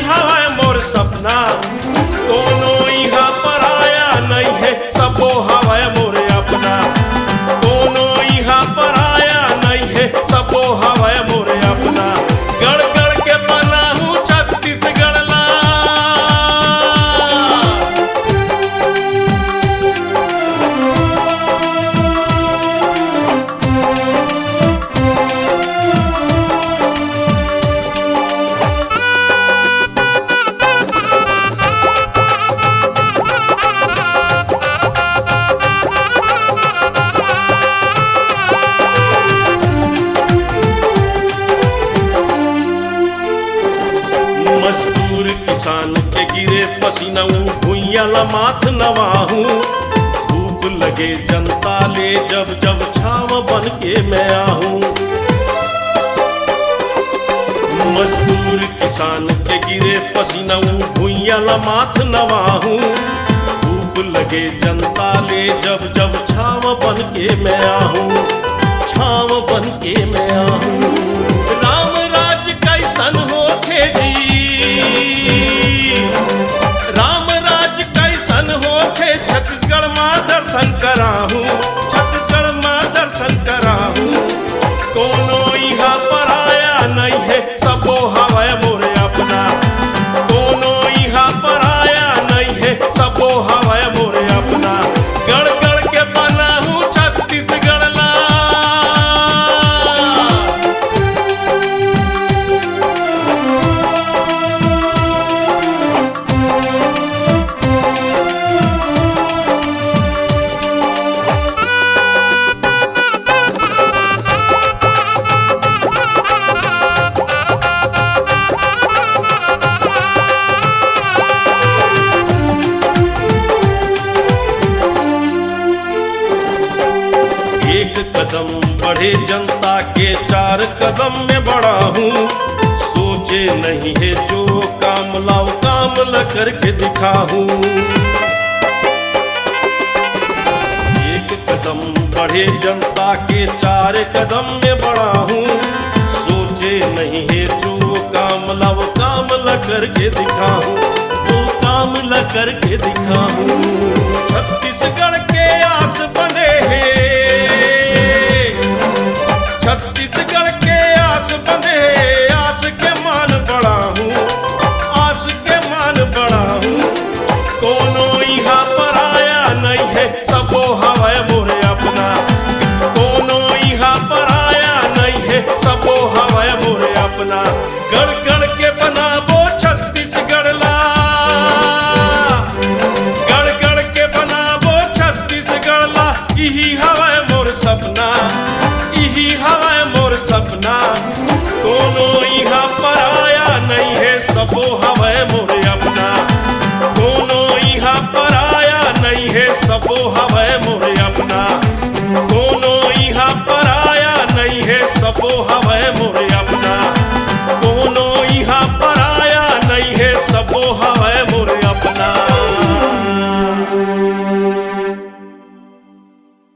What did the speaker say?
हवा मोर सपना, कोनो यहाँ पराया नहीं है, सबो हवा मोर अपना। कोनो यहाँ पराया नहीं है, सबो हवा मोर अपना। गढ़ गढ़ के बना हूँ छत्तीसगढ़ ला, मजदूर किसान के गिरे पसीना भुइया ला माथ नवाहूं। धूप लगे जनता ले जब जब छाव बन के मैं आहूं। मजदूर किसान के गिरे पसीना भुइया ला माथ नवाहूं। धूप लगे जनता ले जब जब छाव बन के मैं आहूं। छाव बन के मैं आहूं। राम राज कैसन होखे जी, राम राज कैसन होखे छत्तीसगढ़ मां दर्शन कराहूं। छत्तीसगढ़ मां दर्शन कराहूं। कोनो यहाँ पराया नहीं है, सबो हवा मोर अपना। कोनो यहाँ पराया नहीं है, सबो हवा मोर अपना। गढ़ गढ़ के बना हूँ छत्तीसगढ़ ला, कदम बढ़े जनता के 4 कदम में बढ़ा हूँ। सोचे नहीं है जो काम लाओ काम ल करके दिखाऊं। एक कदम बढ़े जनता के 4 कदम में बढ़ा हूँ। सोचे नहीं है जो काम लाओ काम ल करके दिखाऊं। वो काम ल करके दिखाऊं। छत्तीसगढ़ के आस